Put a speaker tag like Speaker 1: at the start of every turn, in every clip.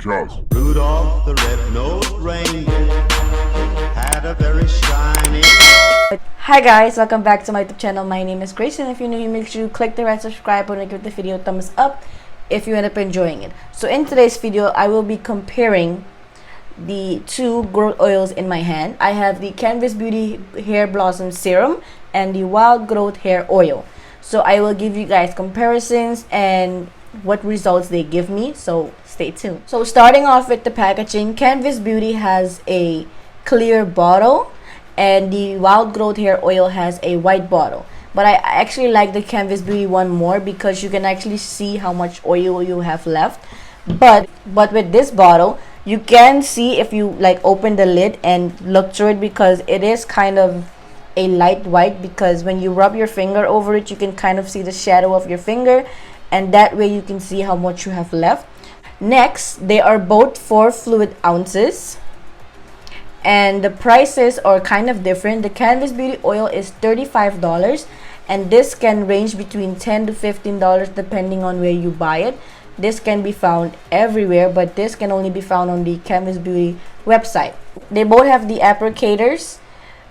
Speaker 1: Charles.
Speaker 2: Rudolph the red-nosed reindeer had a very shiny.
Speaker 3: Hi guys, welcome back to my YouTube channel. My name is Grace, and if you're new, make sure you click the red subscribe button and give the video a thumbs up if you end up enjoying it. So in today's video, I will be comparing the two growth oils in my hand. I have the Canvas Beauty Hair Blossom Serum and the Wild Growth Hair Oil. So I will give you guys comparisons and what results they give me, so stay tuned. So starting off with the packaging, Canvas Beauty has a clear bottle and the Wild Growth Hair Oil has a white bottle. But I actually like the Canvas Beauty one more because you can actually see how much oil you have left. But with this bottle, you can see if you like open the lid and look through it, because it is kind of a light white, because when you rub your finger over it, you can kind of see the shadow of your finger, and that way you can see how much you have left. Next, they are both 4 fluid ounces, and the prices are kind of different. The Canvas Beauty oil is $35, and this can range between $10 to $15 depending on where you buy it. This can be found everywhere, but this can only be found on the Canvas Beauty website. They both have the applicators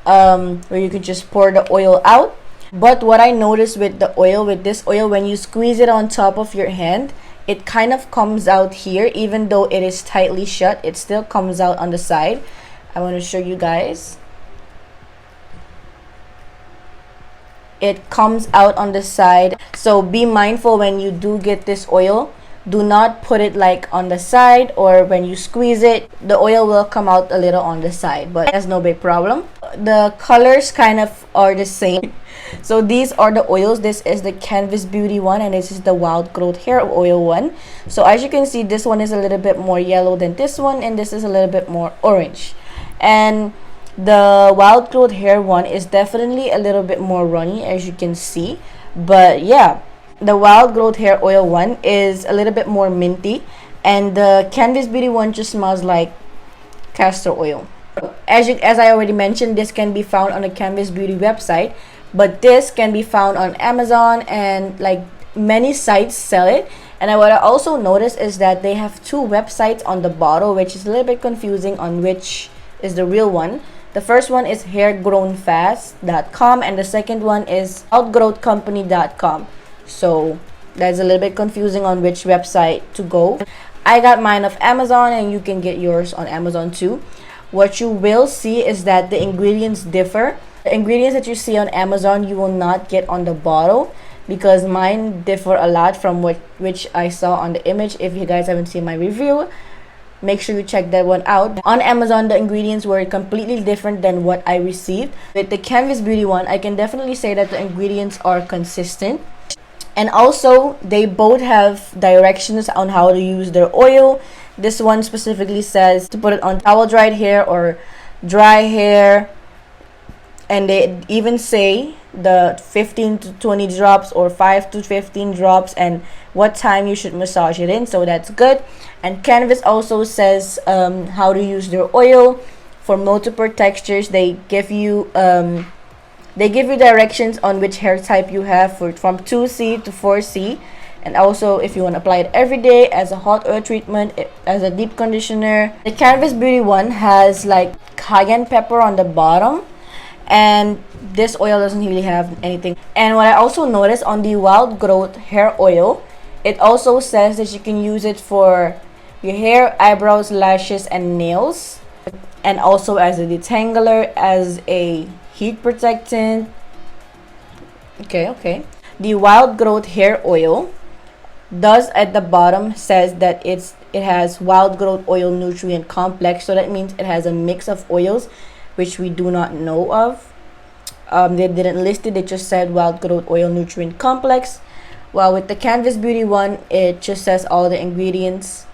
Speaker 3: where you can just pour the oil out. But what I noticed with this oil, when you squeeze it on top of your hand, it kind of comes out here. Even though it is tightly shut, it still comes out on the side. I want to show you guys. It comes out on the side, so be mindful when you do get this oil. Do not put it like on the side, or when you squeeze it, the oil will come out a little on the side, but that's no big problem. The colors kind of are the same. So these are the oils. This is the Canvas Beauty one, and this is the Wild Growth Hair Oil one. So as you can see, this one is a little bit more yellow than this one, and this is a little bit more orange. And the Wild Growth Hair one is definitely a little bit more runny, as you can see. But yeah, the Wild Growth Hair Oil one is a little bit more minty, and the Canvas Beauty one just smells like castor oil. As I already mentioned, this can be found on the Canvas Beauty website, but this can be found on Amazon, and like many sites sell it. And what I also noticed is that they have 2 websites on the bottle, which is a little bit confusing on which is the real one. The first one is hairgrownfast.com, and the second one is outgrowthcompany.com. So that's a little bit confusing on which website to go. I got mine off Amazon, and you can get yours on Amazon too. What you will see is that the ingredients differ. The ingredients that you see on Amazon, you will not get on the bottle, because mine differ a lot from which I saw on the image. If you guys haven't seen my review, make sure you check that one out. On Amazon, the ingredients were completely different than what I received. With the Canvas Beauty one, I can definitely say that the ingredients are consistent. And also, they both have directions on how to use their oil. This one specifically says to put it on towel dried hair or dry hair. And they even say the 15 to 20 drops or 5 to 15 drops and what time you should massage it in, so that's good. And Canvas also says how to use their oil for multiple textures. They give you directions on which hair type you have from 2C to 4C, and also if you want to apply it every day as a hot oil treatment, as a deep conditioner. The Canvas Beauty one has like cayenne pepper on the bottom, and this oil doesn't really have anything. And what I also noticed on the Wild Growth Hair Oil, it also says that you can use it for your hair, eyebrows, lashes, and nails, and also as a detangler, as a heat protectant. Okay. The Wild Growth Hair Oil does at the bottom says that it has Wild Growth Oil Nutrient Complex, so that means it has a mix of oils, which we do not know of. They didn't list it, they just said Wild Growth Oil Nutrient Complex. While with the Canvas Beauty one, it just says all the ingredients.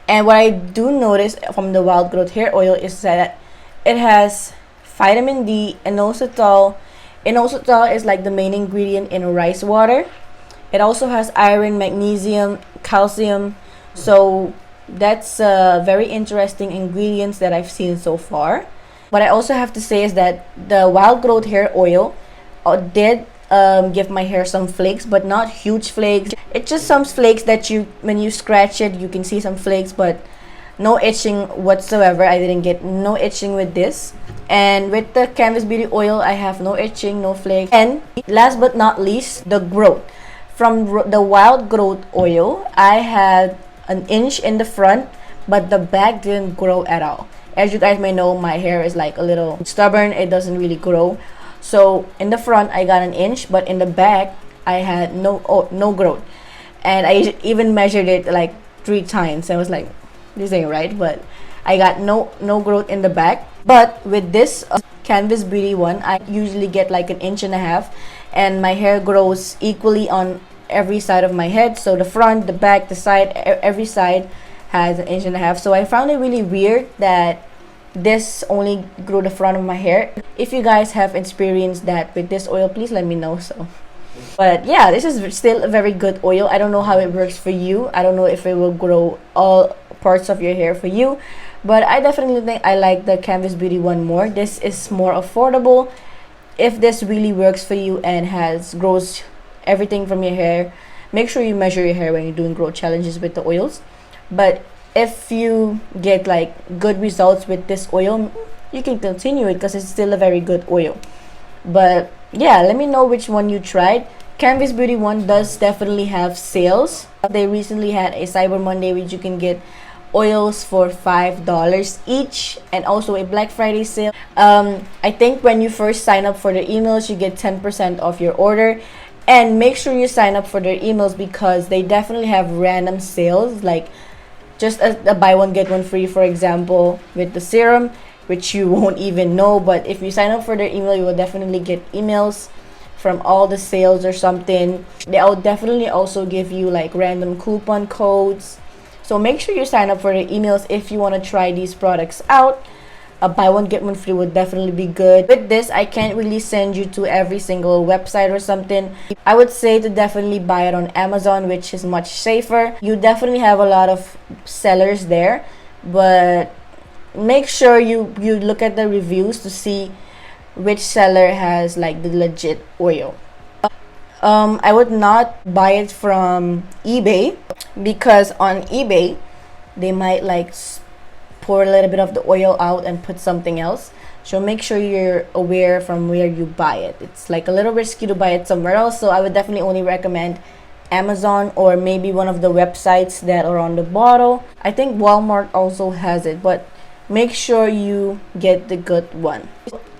Speaker 3: And what I do notice from the Wild Growth Hair Oil is that it has vitamin D, inositol. Inositol is like the main ingredient in rice water. It also has iron, magnesium, calcium. So that's very interesting ingredients that I've seen so far. What I also have to say is that the Wild Growth Hair Oil did give my hair some flakes, but not huge flakes. It's just some flakes that you, when you scratch it, you can see some flakes, but no itching whatsoever. I didn't get no itching with this. And with the Canvas Beauty oil, I have no itching, no flakes. And last but not least, the growth. From the Wild Growth oil, I had an inch in the front, but the back didn't grow at all. As you guys may know, my hair is like a little stubborn. It doesn't really grow. So in the front, I got an inch, but in the back, I had no growth. And I even measured it like 3 times. I was like, this ain't right, but I got no growth in the back. But with this Canvas Beauty one, I usually get like an inch and a half, and my hair grows equally on every side of my head. So the front, the back, the side, every side has an inch and a half. So I found it really weird that this only grew the front of my hair. If you guys have experienced that with this oil, please let me know. So, but yeah, this is still a very good oil. I don't know how it works for you. I don't know if it will grow all parts of your hair for you, but I definitely think I like the Canvas Beauty one more. This is more affordable. If this really works for you and grows everything from your hair, make sure you measure your hair when you're doing growth challenges with the oils. But if you get like good results with this oil, you can continue it because it's still a very good oil. But yeah, let me know which one you tried. Canvas Beauty one does definitely have sales. They recently had a Cyber Monday, which you can get oils for $5 each, and also a Black Friday sale. I think when you first sign up for their emails, you get 10% off your order. And make sure you sign up for their emails because they definitely have random sales, like just a buy one get one free, for example, with the serum, which you won't even know. But if you sign up for their email, you will definitely get emails from all the sales or something. They'll definitely also give you like random coupon codes. So make sure you sign up for the emails if you want to try these products out. A buy one get one free would definitely be good. With this, I can't really send you to every single website or something. I would say to definitely buy it on Amazon, which is much safer. You definitely have a lot of sellers there, but make sure you look at the reviews to see which seller has like the legit oil. I would not buy it from eBay because on eBay they might like pour a little bit of the oil out and put something else. So make sure you're aware from where you buy it. It's like a little risky to buy it somewhere else. So I would definitely only recommend Amazon or maybe one of the websites that are on the bottle. I think Walmart also has it, but make sure you get the good one.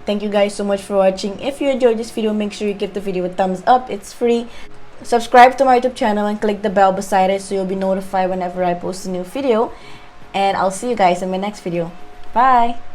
Speaker 3: Thank you guys so much for watching. If you enjoyed this video, make sure you give the video a thumbs up. It's free. Subscribe to my YouTube channel and click the bell beside it so you'll be notified whenever I post a new video. And I'll see you guys in my next video. Bye!